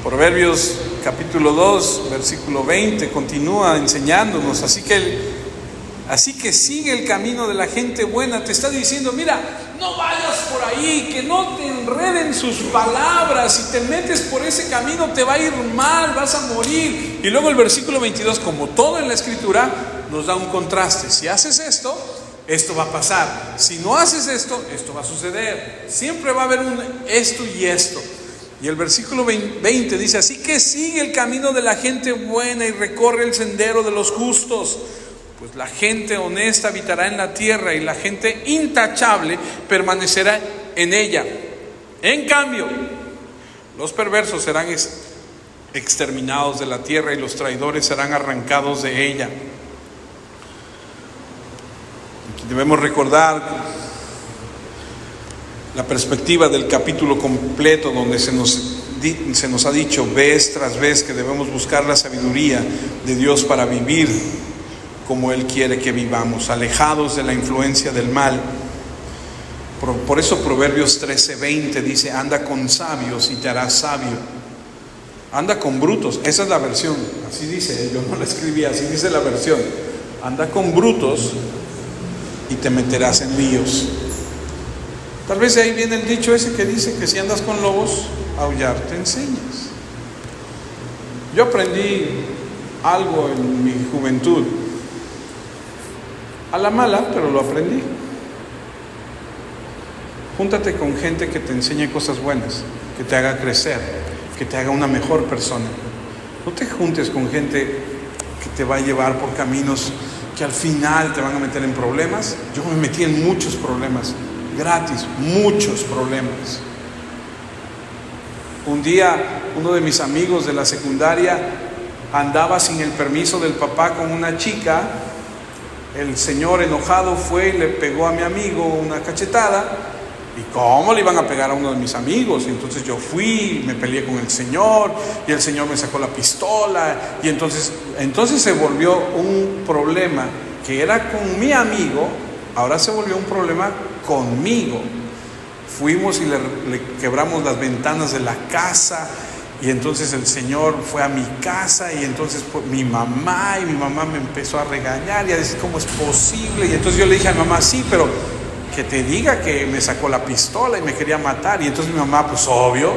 Speaker 1: Proverbios capítulo 2, versículo 20, continúa enseñándonos. Así que sigue el camino de la gente buena. Te está diciendo, mira, no vayas por ahí, que no te enreden sus palabras. Si te metes por ese camino te va a ir mal, vas a morir. Y luego el versículo 22, como todo en la escritura, nos da un contraste. Si haces esto, esto va a pasar. Si no haces esto, esto va a suceder. Siempre va a haber un esto y esto. Y el versículo 20 dice, así que sigue el camino de la gente buena y recorre el sendero de los justos. Pues la gente honesta habitará en la tierra y la gente intachable permanecerá en ella. En cambio, los perversos serán exterminados de la tierra y los traidores serán arrancados de ella. Aquí debemos recordar la perspectiva del capítulo completo, donde se nos ha dicho vez tras vez que debemos buscar la sabiduría de Dios para vivir como Él quiere que vivamos, alejados de la influencia del mal. Por eso Proverbios 13:20 dice, anda con sabios y te harás sabio. Anda con brutos, esa es la versión, así dice, yo no la escribí, así dice la versión. Anda con brutos y te meterás en líos. Tal vez de ahí viene el dicho ese que dice que si andas con lobos, aullar te enseñas. Yo aprendí algo en mi juventud, a la mala, pero lo aprendí. Júntate con gente que te enseñe cosas buenas, que te haga crecer, que te haga una mejor persona. No te juntes con gente que te va a llevar por caminos que al final te van a meter en problemas. Yo me metí en muchos problemas, gratis, muchos problemas. Un día, uno de mis amigos de la secundaria andaba sin el permiso del papá con una chica. El señor enojado fue y le pegó a mi amigo una cachetada. ¿Y cómo le iban a pegar a uno de mis amigos? Y entonces yo fui, me peleé con el señor y el señor me sacó la pistola. Y entonces se volvió un problema que era con mi amigo, ahora se volvió un problema conmigo. Fuimos y le quebramos las ventanas de la casa. Y entonces el señor fue a mi casa y entonces mi mamá me empezó a regañar y a decir, ¿cómo es posible? Y entonces yo le dije a mi mamá, sí, pero que te diga que me sacó la pistola y me quería matar. Y entonces mi mamá, pues obvio,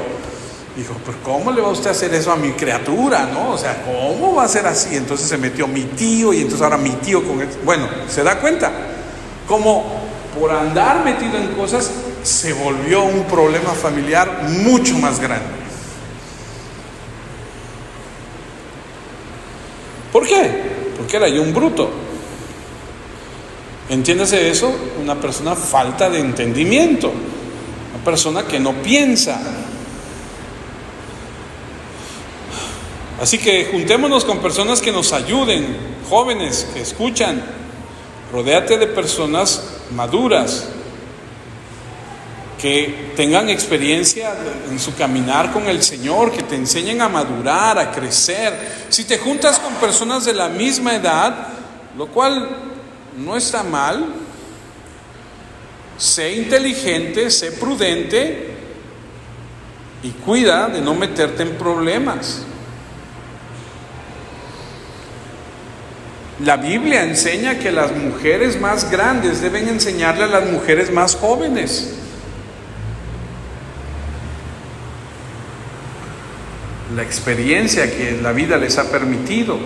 Speaker 1: dijo, pero ¿cómo le va usted a hacer eso a mi criatura? ¿No? O sea, ¿cómo va a ser así? Entonces se metió mi tío y entonces ahora mi tío con él. Bueno, ¿se da cuenta? Como por andar metido en cosas se volvió un problema familiar mucho más grande. ¿Por qué? Porque era yo un bruto. Entiéndase eso, una persona falta de entendimiento, una persona que no piensa. Así que juntémonos con personas que nos ayuden, jóvenes que escuchan. Rodéate de personas maduras, que tengan experiencia en su caminar con el Señor, que te enseñen a madurar, a crecer. Si te juntas con personas de la misma edad, lo cual no está mal, sé inteligente, sé prudente y cuida de no meterte en problemas. La Biblia enseña que las mujeres más grandes deben enseñarle a las mujeres más jóvenes. La experiencia que la vida les ha permitido.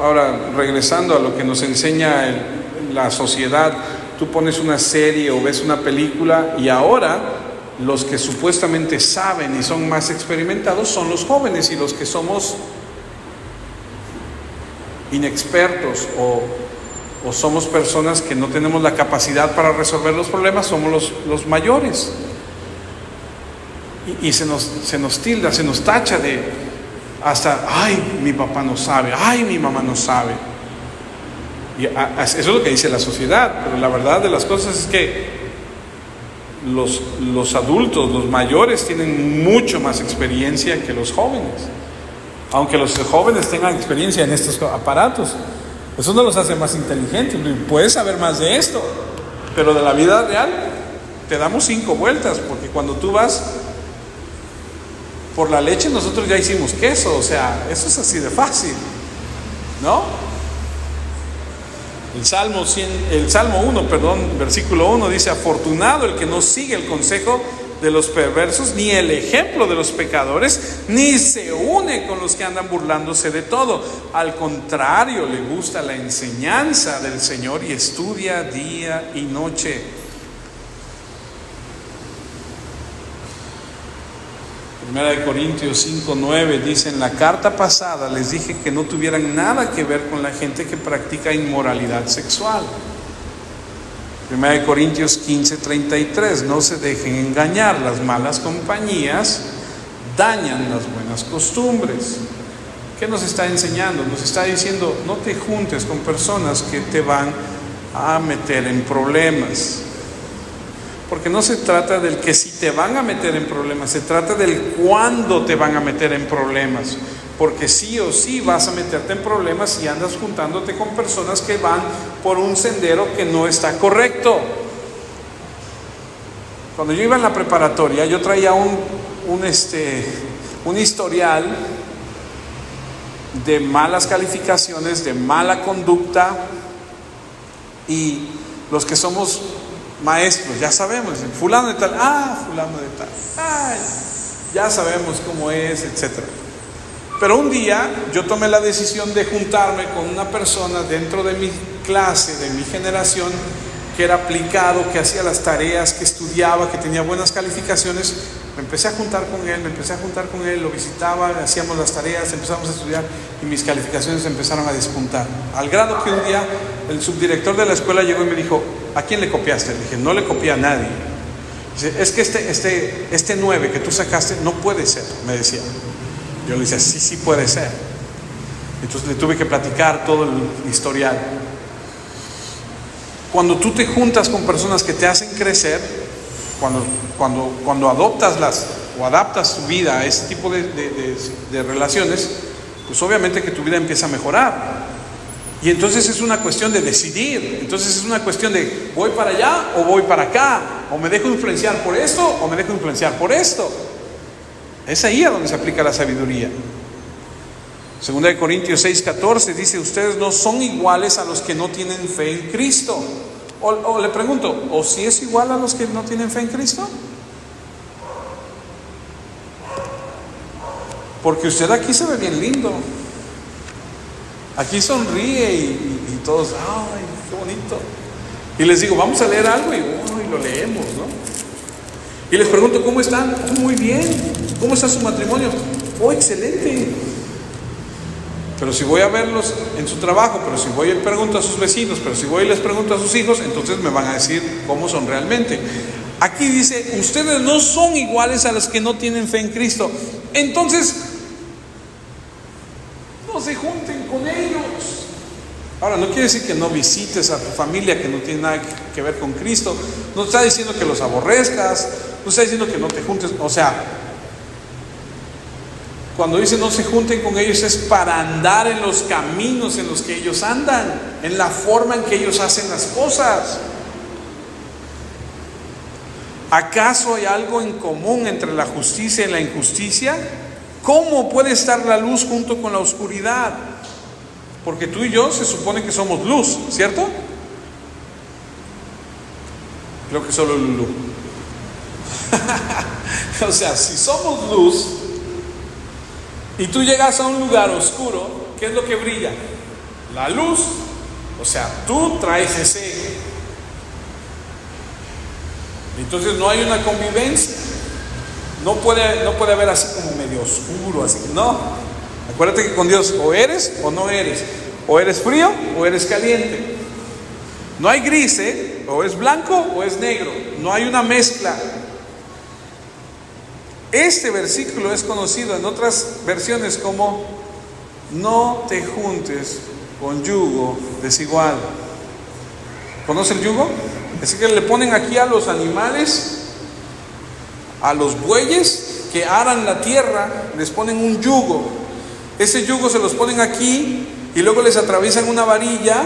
Speaker 1: Ahora, regresando a lo que nos enseña la sociedad, tú pones una serie o ves una película y ahora los que supuestamente saben y son más experimentados son los jóvenes, y los que somos inexpertos o somos personas que no tenemos la capacidad para resolver los problemas somos los mayores. y se nos tilda, se nos tacha de hasta, ay, mi papá no sabe, ay, mi mamá no sabe. Y eso es lo que dice la sociedad, pero la verdad de las cosas es que los adultos, los mayores, tienen mucho más experiencia que los jóvenes. Aunque los jóvenes tengan experiencia en estos aparatos, eso no los hace más inteligentes. Puedes saber más de esto, pero de la vida real te damos 5 vueltas, porque cuando tú vas por la leche, nosotros ya hicimos queso. O sea, eso es así de fácil, ¿no? El Salmo 1, versículo 1 dice: afortunado el que no sigue el consejo de los perversos, ni el ejemplo de los pecadores, ni se une con los que andan burlándose de todo. Al contrario, le gusta la enseñanza del Señor y estudia día y noche. Primera de Corintios 5:9 dice: en la carta pasada les dije que no tuvieran nada que ver con la gente que practica inmoralidad sexual. Primera de Corintios 15:33: no se dejen engañar, las malas compañías dañan las buenas costumbres. ¿Qué nos está enseñando? Nos está diciendo: no te juntes con personas que te van a meter en problemas. Porque no se trata del que si te van a meter en problemas, se trata del cuándo te van a meter en problemas. Porque sí o sí vas a meterte en problemas si andas juntándote con personas que van por un sendero que no está correcto. Cuando yo iba en la preparatoria, yo traía un historial de malas calificaciones, de mala conducta, y los que somos maestros ya sabemos, fulano de tal, fulano de tal, ya sabemos cómo es, etcétera. Pero un día yo tomé la decisión de juntarme con una persona dentro de mi clase, de mi generación, que era aplicado, que hacía las tareas, que estudiaba, que tenía buenas calificaciones. Me empecé a juntar con él, lo visitaba, hacíamos las tareas, empezamos a estudiar y mis calificaciones empezaron a despuntar. Al grado que un día el subdirector de la escuela llegó y me dijo: ¿a quién le copiaste? Le dije: no le copié a nadie. Dice: es que este 9 que tú sacaste no puede ser, me decía. Yo le decía: sí puede ser. Entonces le tuve que platicar todo el historial. Cuando tú te juntas con personas que te hacen crecer, cuando adaptas tu vida a ese tipo de relaciones, pues obviamente que tu vida empieza a mejorar. Y entonces es una cuestión de decidir. Entonces es una cuestión de: ¿voy para allá o voy para acá? ¿O me dejo influenciar por esto o me dejo influenciar por esto? Es ahí a donde se aplica la sabiduría. Segunda de Corintios 6:14 dice: ustedes no son iguales a los que no tienen fe en Cristo. O le pregunto: ¿o si es igual a los que no tienen fe en Cristo? Porque usted aquí se ve bien lindo, aquí sonríe y todos: ¡ay, qué bonito! Y les digo: vamos a leer algo, y lo leemos, ¿no? Y les pregunto: ¿cómo están? Muy bien. ¿Cómo está su matrimonio? Excelente. Pero si voy a verlos en su trabajo, pero si voy y pregunto a sus vecinos, pero si voy y les pregunto a sus hijos, entonces me van a decir cómo son realmente. Aquí dice: ustedes no son iguales a los que no tienen fe en Cristo. Entonces, no se junten con ellos. Ahora, no quiere decir que no visites a tu familia que no tiene nada que ver con Cristo. No está diciendo que los aborrezcas, no está diciendo que no te juntes. O sea, cuando dice no se junten con ellos, es para andar en los caminos en los que ellos andan, en la forma en que ellos hacen las cosas. ¿Acaso hay algo en común entre la justicia y la injusticia? ¿Cómo puede estar la luz junto con la oscuridad? Porque tú y yo se supone que somos luz, ¿cierto? Creo que solo Lulú. O sea, si somos luz y tú llegas a un lugar oscuro, ¿qué es lo que brilla? La luz. O sea, tú traes ese. Entonces no hay una convivencia. No puede haber así como medio oscuro, así. No. Acuérdate que con Dios o eres o no eres. O eres frío o eres caliente. No hay gris, o es blanco o es negro. No hay una mezcla. Este versículo es conocido en otras versiones como: no te juntes con yugo desigual. ¿Conoce el yugo? Es que le ponen aquí a los animales, a los bueyes que aran la tierra, les ponen un yugo. Ese yugo se los ponen aquí y luego les atraviesan una varilla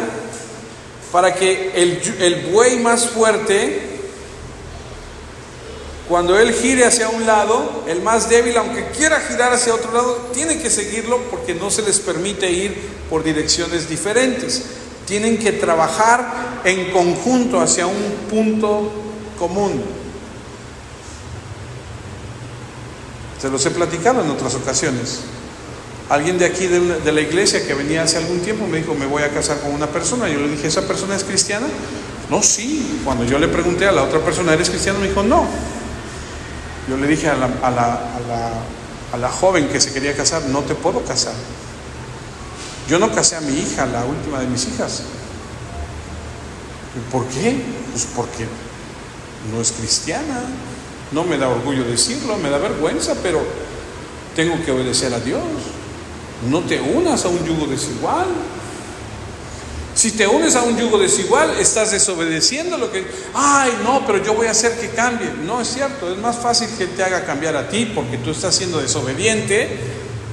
Speaker 1: para que el buey más fuerte, cuando él gire hacia un lado, el más débil, aunque quiera girar hacia otro lado, tiene que seguirlo porque no se les permite ir por direcciones diferentes. Tienen que trabajar en conjunto hacia un punto común. Se los he platicado en otras ocasiones. Alguien de aquí de la iglesia que venía hace algún tiempo me dijo: me voy a casar con una persona. Yo le dije: ¿esa persona es cristiana? No, sí. Cuando yo le pregunté a la otra persona: ¿eres cristiano? Me dijo: no. Yo le dije a la joven que se quería casar: no te puedo casar. Yo no casé a mi hija, la última de mis hijas. ¿Por qué? Pues porque no es cristiana. No me da orgullo decirlo, me da vergüenza, pero tengo que obedecer a Dios. No te unas a un yugo desigual. Si te unes a un yugo desigual, estás desobedeciendo lo que... Ay, no, pero yo voy a hacer que cambie. No es cierto, es más fácil que Él te haga cambiar a ti porque tú estás siendo desobediente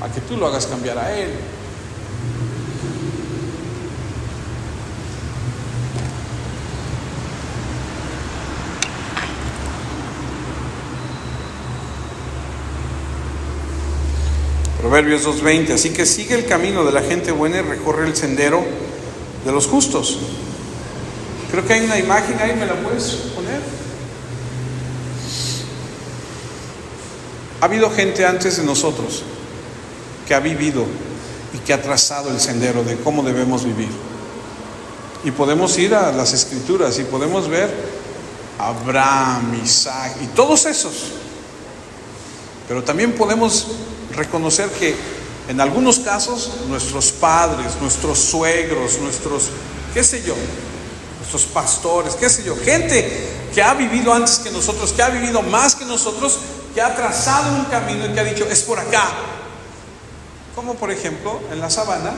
Speaker 1: a que tú lo hagas cambiar a Él. Proverbios 2:20: así que sigue el camino de la gente buena y recorre el sendero de los justos. Creo que hay una imagen ahí, ¿me la puedes poner? Ha habido gente antes de nosotros que ha vivido y que ha trazado el sendero de cómo debemos vivir. Y podemos ir a las Escrituras y podemos ver a Abraham, Isaac y todos esos. Pero también podemos reconocer que en algunos casos nuestros padres, nuestros suegros, nuestros, qué sé yo, nuestros pastores, qué sé yo, gente que ha vivido antes que nosotros, que ha vivido más que nosotros, que ha trazado un camino y que ha dicho: es por acá. Como por ejemplo en la sabana,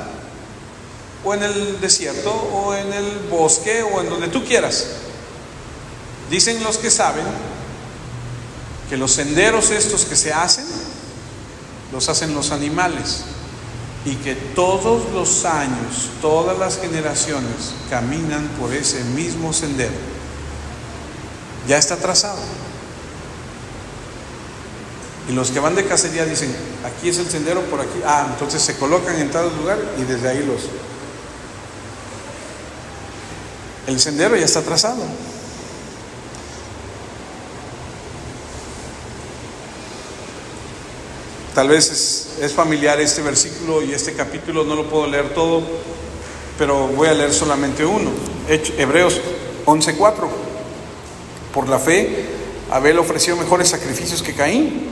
Speaker 1: o en el desierto, o en el bosque, o en donde tú quieras. Dicen los que saben que los senderos estos que se hacen, los hacen los animales, y que todos los años, todas las generaciones caminan por ese mismo sendero. Ya está trazado. Y los que van de cacería dicen: aquí es el sendero, por aquí. Entonces se colocan en tal lugar y desde ahí el sendero ya está trazado. Tal vez es familiar este versículo y este capítulo, no lo puedo leer todo, pero voy a leer solamente uno. Hebreos 11:4. Por la fe, Abel ofreció mejores sacrificios que Caín.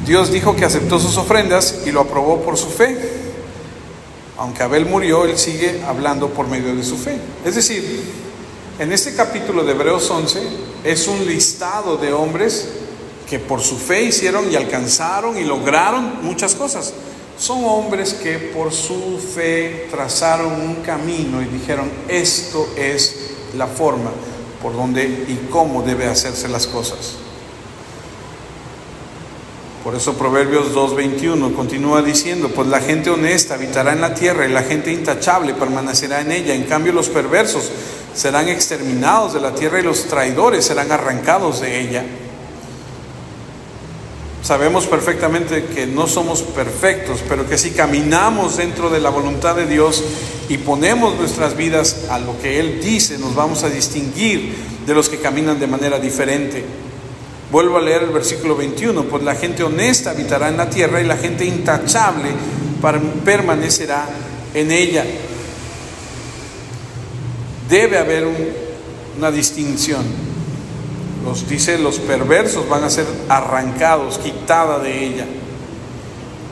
Speaker 1: Dios dijo que aceptó sus ofrendas y lo aprobó por su fe. Aunque Abel murió, él sigue hablando por medio de su fe. Es decir, en este capítulo de Hebreos 11 es un listado de hombres que por su fe hicieron y alcanzaron y lograron muchas cosas. Son hombres que por su fe trazaron un camino y dijeron: esto es la forma por donde y cómo debe hacerse las cosas. Por eso Proverbios 2:21 continúa diciendo: pues la gente honesta habitará en la tierra y la gente intachable permanecerá en ella. En cambio los perversos serán exterminados de la tierra y los traidores serán arrancados de ella. Sabemos perfectamente que no somos perfectos, pero que si caminamos dentro de la voluntad de Dios y ponemos nuestras vidas a lo que Él dice, nos vamos a distinguir de los que caminan de manera diferente. Vuelvo a leer el versículo 21: pues la gente honesta habitará en la tierra y la gente intachable permanecerá en ella. Debe haber una distinción. Los perversos van a ser arrancados, quitada de ella.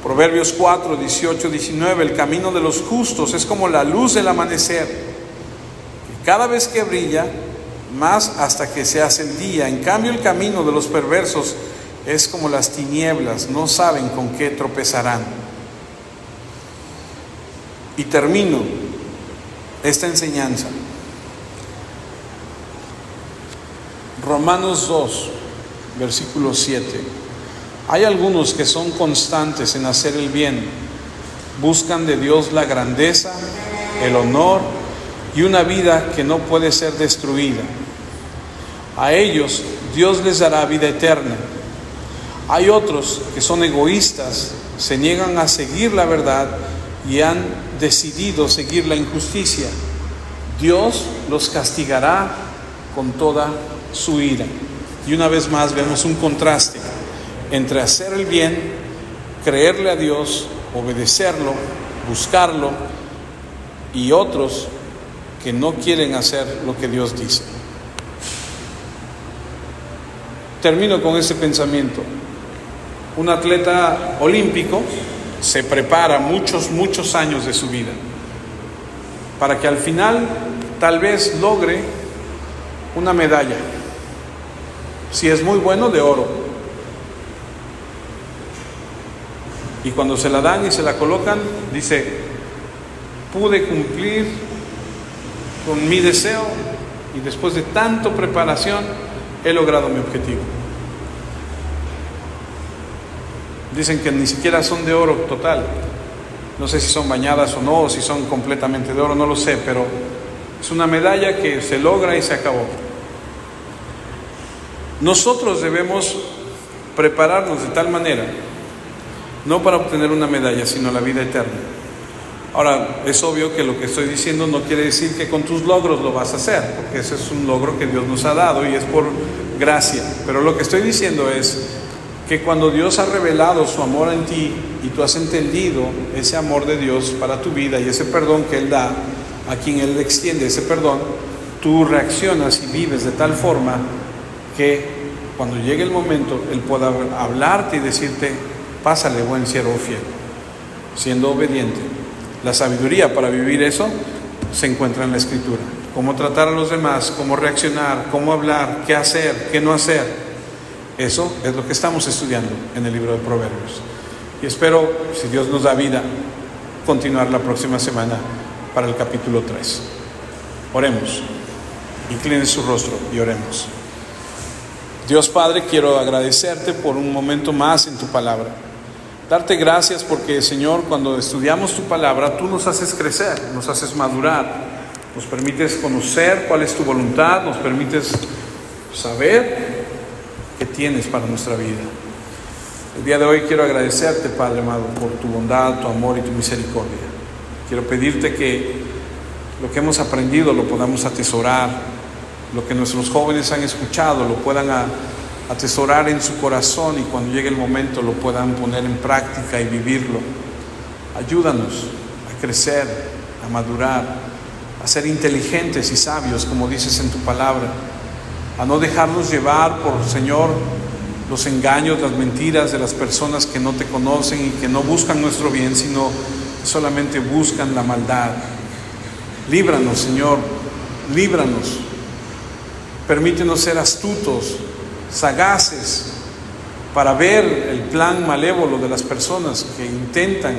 Speaker 1: Proverbios 4, 18, 19: el camino de los justos es como la luz del amanecer, que cada vez que brilla más hasta que se hace el día. En cambio el camino de los perversos es como las tinieblas, no saben con qué tropezarán. Y termino esta enseñanza. Romanos 2, versículo 7. Hay algunos que son constantes en hacer el bien, buscan de Dios la grandeza, el honor y una vida que no puede ser destruida. A ellos Dios les dará vida eterna. Hay otros que son egoístas, se niegan a seguir la verdad y han decidido seguir la injusticia. Dios los castigará con toda su ira. Y una vez más vemos un contraste entre hacer el bien, creerle a Dios, obedecerlo, buscarlo, y otros que no quieren hacer lo que Dios dice. Termino con ese pensamiento. Un atleta olímpico se prepara muchos años de su vida para que al final tal vez logre una medalla, si es muy bueno, de oro. Y cuando se la dan y se la colocan, dice: pude cumplir con mi deseo y después de tanta preparación he logrado mi objetivo. Dicen que ni siquiera son de oro total. No sé si son bañadas o no, o si son completamente de oro, no lo sé, pero es una medalla que se logra y se acabó. Nosotros debemos prepararnos de tal manera, no para obtener una medalla, sino la vida eterna. Ahora, es obvio que lo que estoy diciendo no quiere decir que con tus logros lo vas a hacer, porque ese es un logro que Dios nos ha dado y es por gracia. Pero lo que estoy diciendo es que cuando Dios ha revelado su amor en ti y tú has entendido ese amor de Dios para tu vida y ese perdón que Él da a quien Él extiende ese perdón, tú reaccionas y vives de tal forma que cuando llegue el momento Él pueda hablarte y decirte: pásale, buen siervo fiel, siendo obediente. La sabiduría para vivir eso se encuentra en la Escritura. Cómo tratar a los demás, cómo reaccionar, cómo hablar, qué hacer, qué no hacer. Eso es lo que estamos estudiando en el libro de Proverbios. Y espero, si Dios nos da vida, continuar la próxima semana para el capítulo 3. Oremos. Incline su rostro y oremos. Dios Padre, quiero agradecerte por un momento más en tu palabra. Darte gracias porque, Señor, cuando estudiamos tu palabra, tú nos haces crecer, nos haces madurar, nos permites conocer cuál es tu voluntad, nos permites saber qué tienes para nuestra vida. El día de hoy quiero agradecerte, Padre amado, por tu bondad, tu amor y tu misericordia. Quiero pedirte que lo que hemos aprendido lo podamos atesorar, lo que nuestros jóvenes han escuchado lo puedan atesorar en su corazón y cuando llegue el momento lo puedan poner en práctica y vivirlo. Ayúdanos a crecer, a madurar, a ser inteligentes y sabios, como dices en tu palabra, a no dejarnos llevar por, Señor, los engaños, las mentiras de las personas que no te conocen y que no buscan nuestro bien, sino que solamente buscan la maldad. Líbranos, Señor, líbranos. Permítenos ser astutos, sagaces, para ver el plan malévolo de las personas que intentan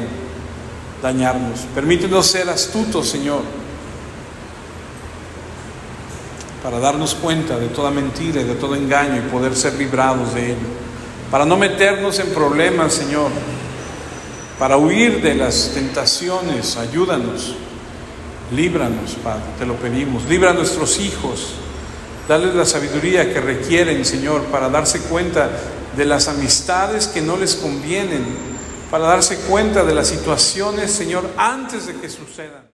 Speaker 1: dañarnos. Permítenos ser astutos, Señor, para darnos cuenta de toda mentira y de todo engaño y poder ser librados de ello. Para no meternos en problemas, Señor, para huir de las tentaciones. Ayúdanos, líbranos, Padre, te lo pedimos. Libra a nuestros hijos. Dale la sabiduría que requieren, Señor, para darse cuenta de las amistades que no les convienen, para darse cuenta de las situaciones, Señor, antes de que sucedan.